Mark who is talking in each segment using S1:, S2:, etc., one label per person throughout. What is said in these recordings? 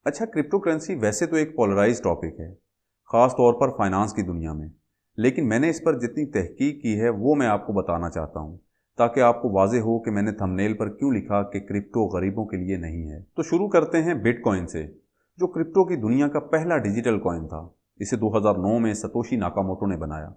S1: अच्छा, crypto currency वैसे तो एक पोलराइज टॉपिक है, ख़ास तौर पर फाइनेंस की दुनिया में। लेकिन मैंने इस पर जितनी तहकीक की है वो मैं आपको बताना चाहता हूँ, ताकि आपको वाज़ेह हो कि मैंने थंबनेल पर क्यों लिखा कि क्रिप्टो गरीबों के लिए नहीं है। तो शुरू करते हैं बिटकॉइन से, जो क्रिप्टो की दुनिया का पहला डिजिटल कॉइन था। इसे 2009 में सतोशी नाकामोटो ने बनाया,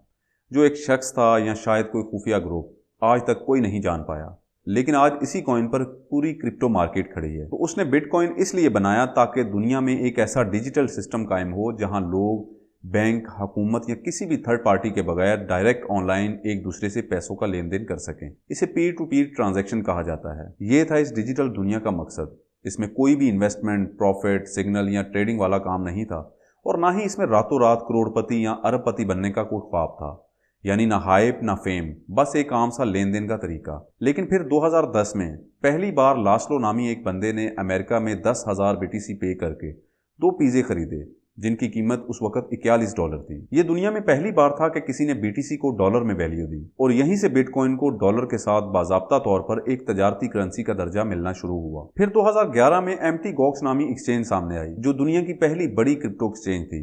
S1: जो एक शख्स था या शायद कोई खुफिया ग्रुप, आज तक कोई नहीं जान पाया। लेकिन आज इसी कॉइन पर पूरी क्रिप्टो मार्केट खड़ी है। तो उसने बिटकॉइन इसलिए बनाया ताकि दुनिया में एक ऐसा डिजिटल सिस्टम कायम हो जहां लोग बैंक, हुकूमत या किसी भी थर्ड पार्टी के बगैर डायरेक्ट ऑनलाइन एक दूसरे से पैसों का लेन देन कर सकें। इसे पीयर टू पीयर ट्रांजैक्शन कहा जाता है। ये था इस डिजिटल दुनिया का मकसद। इसमें कोई भी इन्वेस्टमेंट, प्रॉफिट, सिग्नल या ट्रेडिंग वाला काम नहीं था, और ना ही इसमें रातों रात करोड़पति या अरबपति बनने का कोई ख्वाब था। यानी ना हाइप ना फेम, बस एक आम सा लेन देन का तरीका। लेकिन फिर 2010 में पहली बार लास्लो नामी एक बंदे ने अमेरिका में 10,000 बीटीसी पे करके 2 पिज़्ज़े खरीदे, जिनकी कीमत उस वक्त $41 थी। ये दुनिया में पहली बार था कि किसी ने बीटीसी को डॉलर में वैल्यू दी, और यहीं से बिटकॉइन को डॉलर के साथ बाज़ाब्ता तौर पर एक तजारती करेंसी का दर्जा मिलना शुरू हुआ। फिर 2011 में एम्प्टी गॉक्स नामी एक्सचेंज सामने आई, जो दुनिया की पहली बड़ी क्रिप्टो एक्सचेंज थी,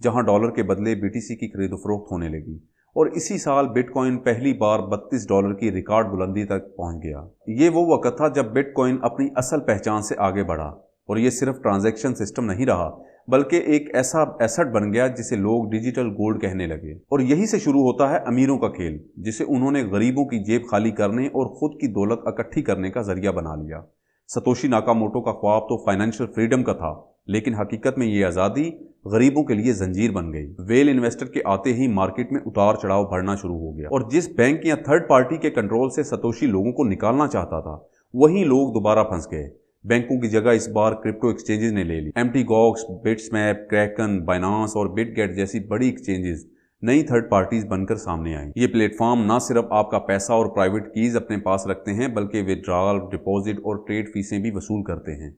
S1: जहां डॉलर के बदले बीटीसी की खरीद फरोख्त होने लगी। और इसी साल बिटकॉइन पहली बार $32 की रिकॉर्ड बुलंदी तक पहुंच गया। ये वो वक्त था जब बिटकॉइन अपनी असल पहचान से आगे बढ़ा, और ये सिर्फ ट्रांजैक्शन सिस्टम नहीं रहा, बल्कि एक ऐसा एसेट बन गया जिसे लोग डिजिटल गोल्ड कहने लगे। और यही से शुरू होता है अमीरों का खेल, जिसे उन्होंने गरीबों की जेब खाली करने और खुद की दौलत इकट्ठी करने का जरिया बना लिया। सतोशी नाकामोटो का ख्वाब तो फाइनेंशियल फ्रीडम का था, लेकिन हकीकत में ये आज़ादी गरीबों के लिए जंजीर बन गई। वेल इन्वेस्टर के आते ही मार्केट में उतार चढ़ाव बढ़ना शुरू हो गया, और जिस बैंक या थर्ड पार्टी के कंट्रोल से सतोशी लोगों को निकालना चाहता था, वहीं लोग दोबारा फंस गए। बैंकों की जगह इस बार क्रिप्टो एक्सचेंजेस ने ले ली। एम्प्टी गॉक्स, बिटस्मैप, क्रैकन, बाइनांस और बिटगेट जैसी बड़ी एक्सचेंजेस नई थर्ड पार्टीज बनकर सामने आई। ये प्लेटफॉर्म ना सिर्फ आपका पैसा और प्राइवेट कीज अपने पास रखते हैं, बल्कि विड्रॉल, डिपॉजिट और ट्रेड फीसें भी वसूल करते हैं।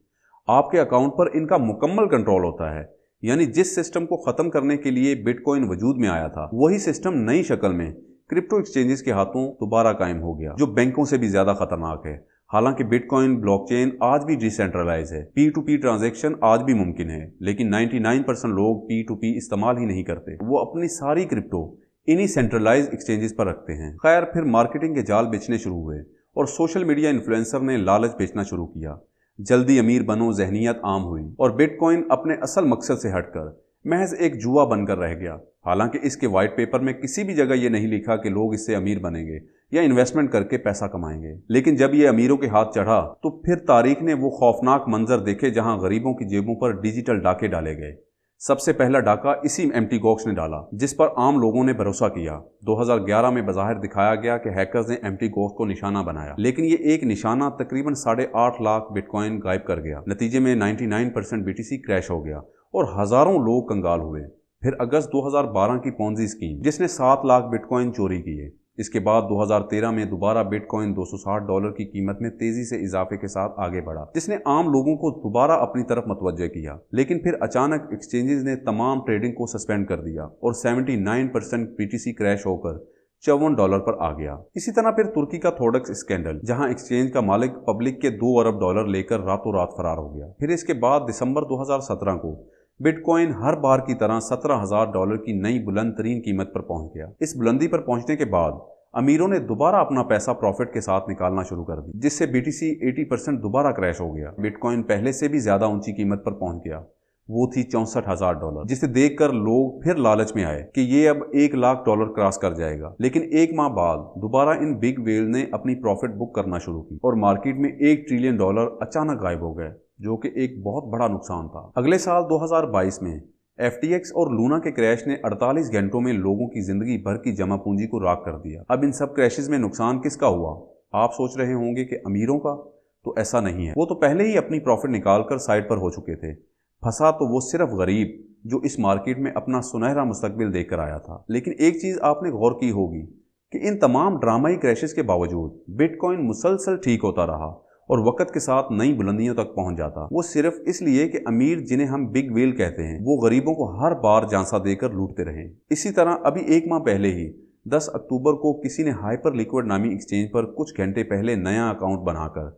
S1: आपके अकाउंट पर इनका मुकम्मल कंट्रोल होता है। यानी जिस सिस्टम को खत्म करने के लिए बिटकॉइन वजूद में आया था, वही सिस्टम नई शक्ल में क्रिप्टो एक्सचेंजेस के हाथों दोबारा कायम हो गया, जो बैंकों से भी ज्यादा खतरनाक है। हालांकि बिटकॉइन ब्लॉकचेन आज भी डिसेंट्रलाइज है, पी टू पी ट्रांजैक्शन आज भी मुमकिन है, लेकिन 99% लोग पी टू पी इस्तेमाल ही नहीं करते। वो अपनी सारी क्रिप्टो इन्हीं सेंट्रलाइज एक्सचेंजेस पर रखते हैं। खैर, फिर मार्केटिंग के जाल बेचने शुरू हुए, और सोशल मीडिया इन्फ्लुएंसर ने लालच बेचना शुरू किया। जल्दी अमीर बनो जहनियत आम हुई, और बिटकॉइन अपने असल मकसद से हटकर महज एक जुआ बनकर रह गया। हालांकि इसके व्हाइट पेपर में किसी भी जगह यह नहीं लिखा कि लोग इससे अमीर बनेंगे या इन्वेस्टमेंट करके पैसा कमाएंगे। लेकिन जब ये अमीरों के हाथ चढ़ा, तो फिर तारीख ने वो खौफनाक मंजर देखे जहां गरीबों की जेबों पर डिजिटल डाके डाले गए। सबसे पहला डाका इसी एम्प्टी गॉक्स ने डाला, जिस पर आम लोगों ने भरोसा किया। 2011 में बज़ाहिर दिखाया गया कि हैकर्स ने एम्प्टी गॉक्स को निशाना बनाया, लेकिन ये एक निशाना तकरीबन 8.5 लाख बिटकॉइन गायब कर गया। नतीजे में 99% बीटीसी क्रैश हो गया और हजारों लोग कंगाल हुए। फिर अगस्त 2012 की पोंजी स्कीम, जिसने 7 लाख बिटकॉइन चोरी किए। इसके बाद 2013 में दोबारा बिटकॉइन $260 की कीमत में तेजी से इजाफे के साथ आगे बढ़ा, जिसने आम लोगों को दोबारा अपनी तरफ मुतवज्जह किया। लेकिन फिर अचानक एक्सचेंजेस ने तमाम ट्रेडिंग को सस्पेंड कर दिया, और 79% बीटीसी क्रैश होकर $54 पर आ गया। इसी तरह फिर तुर्की का थोडक्स स्कैंडल, जहां एक्सचेंज का मालिक पब्लिक के $2 अरब लेकर रातों रात फरार हो गया। फिर इसके बाद दिसंबर 2017 को बिटकॉइन हर बार की तरह $17,000 की नई बुलंद तरीन कीमत पर पहुंच गया। इस बुलंदी पर पहुंचने के बाद अमीरों ने दोबारा अपना पैसा प्रॉफिट के साथ निकालना शुरू कर दिया, जिससे बीटीसी 80% दोबारा क्रैश हो गया। बिटकॉइन पहले से भी ज्यादा ऊंची कीमत पर पहुंच गया, वो थी $64,000, जिसे देखकर लोग फिर लालच में आए कि ये अब $1 लाख क्रॉस कर जाएगा। लेकिन एक माह बाद दोबारा इन बिग वेल ने अपनी प्रॉफिट बुक करना शुरू की, और मार्केट में $1 ट्रिलियन अचानक गायब हो गए, जो कि एक बहुत बड़ा नुकसान था। अगले साल 2022 में FTX और लूना के क्रैश ने 48 घंटों में लोगों की जिंदगी भर की जमा पूंजी को राख कर दिया। अब इन सब क्रैशेस में नुकसान किसका हुआ? आप सोच रहे होंगे कि अमीरों का, तो ऐसा नहीं है। वो तो पहले ही अपनी प्रॉफिट निकालकर साइड पर हो चुके थे। फंसा तो वो सिर्फ गरीब, जो इस मार्केट में अपना सुनहरा मुस्तकबिल देखकर आया था। लेकिन एक चीज आपने गौर की होगी कि इन तमाम ड्रामाई क्रैशेस के बावजूद बिटकॉइन मुसलसल ठीक होता रहा और वक्त के साथ नई बुलंदियों तक पहुंच जाता। वो सिर्फ इसलिए कि अमीर, जिन्हें हम बिग वेल कहते हैं, वो गरीबों को हर बार झांसा देकर लूटते रहे। इसी तरह अभी एक माह पहले ही 10 अक्टूबर को किसी ने हाइपर लिक्विड नामी एक्सचेंज पर कुछ घंटे पहले नया अकाउंट बनाकर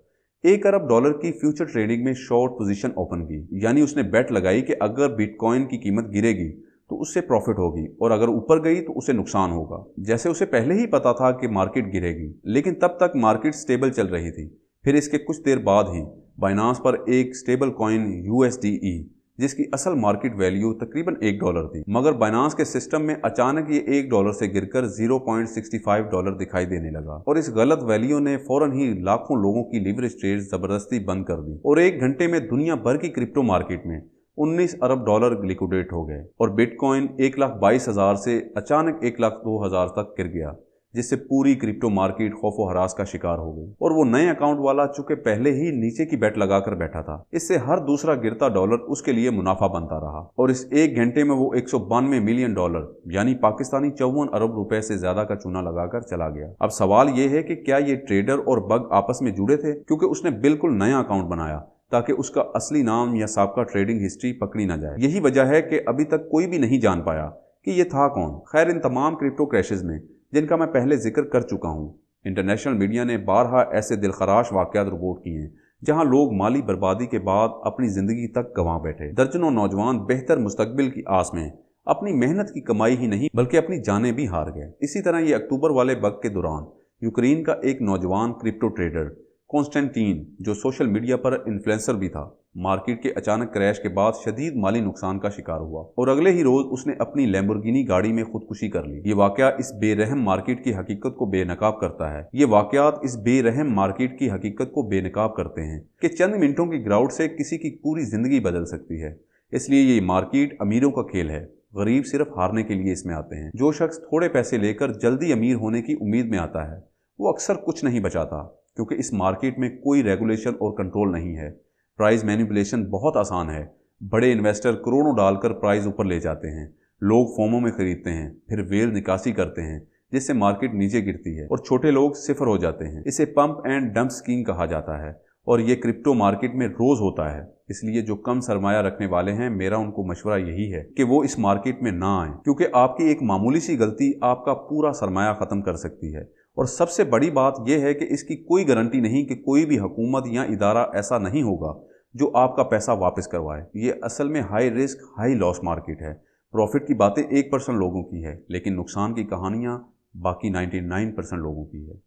S1: 1 अरब डॉलर की फ्यूचर ट्रेडिंग में शॉर्ट पोजीशन ओपन की, यानी उसने बेट लगाई कि अगर बिटकॉइन की कीमत गिरेगी तो उससे प्रॉफिट होगी और अगर ऊपर गई तो उसे नुकसान होगा। जैसे उसे पहले ही पता था कि मार्केट गिरेगी, लेकिन तब तक मार्केट स्टेबल चल रही थी। फिर इसके कुछ देर बाद ही बाइनांस पर एक स्टेबल कॉइन USDE, जिसकी असल मार्केट वैल्यू तकरीबन $1 थी, मगर बाइनांस के सिस्टम में अचानक ये $1 से गिरकर $0.65 दिखाई देने लगा और इस गलत वैल्यू ने फौरन ही लाखों लोगों की लिवरेज ट्रेड्स जबरदस्ती बंद कर दी और 1 घंटे में दुनिया भर की क्रिप्टो मार्केट में $19 अरब लिक्विडेट हो गए और बिटकॉइन 1,22,000 से अचानक 1,02,000 तक गिर गया, जिससे पूरी क्रिप्टो मार्केट खौफो हरास का शिकार हो गई। और वो नए अकाउंट वाला चूंकि पहले ही नीचे की बेट लगाकर बैठा था, इससे हर दूसरा गिरता डॉलर उसके लिए मुनाफा बनता रहा और इस 1 घंटे में वो $192 मिलियन यानी पाकिस्तानी 54 अरब रुपए से ज्यादा का चूना लगाकर चला गया। अब सवाल ये है कि क्या ये ट्रेडर और बग आपस में जुड़े थे, क्योंकि उसने बिल्कुल नया अकाउंट बनाया ताकि उसका असली नाम या साबका ट्रेडिंग हिस्ट्री पकड़ी ना जाए। यही वजह है कि अभी तक कोई भी नहीं जान पाया कि ये था कौन। खैर, इन तमाम क्रिप्टो क्रैशेस में, जिनका मैं पहले जिक्र कर चुका हूँ, इंटरनेशनल मीडिया ने बारहा ऐसे दिलखराश वाक़यात रिपोर्ट किए हैं जहां लोग माली बर्बादी के बाद अपनी ज़िंदगी तक गंवा बैठे। दर्जनों नौजवान बेहतर मुस्तकबिल की आस में अपनी मेहनत की कमाई ही नहीं बल्कि अपनी जानें भी हार गए। इसी तरह ये अक्टूबर वाले बग के दौरान यूक्रेन का एक नौजवान क्रिप्टो ट्रेडर कॉन्स्टेंटीन, जो सोशल मीडिया पर इन्फ्लुएंसर भी था, मार्केट के अचानक क्रैश के बाद शदीद माली नुकसान का शिकार हुआ और अगले ही रोज उसने अपनी लैम्बोर्गिनी गाड़ी में खुदकुशी कर ली। ये वाकया इस बेरहम मार्केट की हकीकत को बेनकाब करता है। ये वाकयात इस बेरहम मार्केट की हकीकत को बेनकाब करते हैं कि चंद मिनटों की गिरावट से किसी की पूरी जिंदगी बदल सकती है। इसलिए ये मार्केट अमीरों का खेल है, गरीब सिर्फ हारने के लिए इसमें आते हैं। जो शख्स थोड़े पैसे लेकर जल्दी अमीर होने की उम्मीद में आता है, वो अक्सर कुछ नहीं बचाता, क्योंकि इस मार्केट में कोई रेगुलेशन और कंट्रोल नहीं है। प्राइस मैनिपुलेशन बहुत आसान है। बड़े इन्वेस्टर करोड़ों डालकर प्राइस ऊपर ले जाते हैं, लोग फोमो में खरीदते हैं, फिर वेल निकासी करते हैं जिससे मार्केट नीचे गिरती है और छोटे लोग सिफर हो जाते हैं। इसे पंप एंड डंप स्कीम कहा जाता है और ये क्रिप्टो मार्केट में रोज होता है। इसलिए जो कम सरमाया रखने वाले हैं, मेरा उनको मशवरा यही है कि वो इस मार्केट में ना आए, क्योंकि आपकी एक मामूली सी गलती आपका पूरा सरमाया खत्म कर सकती है। और सबसे बड़ी बात यह है कि इसकी कोई गारंटी नहीं कि कोई भी हुकूमत या इदारा ऐसा नहीं होगा जो आपका पैसा वापस करवाए। ये असल में high risk high loss market है। प्रॉफिट की बातें 1% लोगों की है, लेकिन नुकसान की कहानियां बाकी 99% लोगों की है।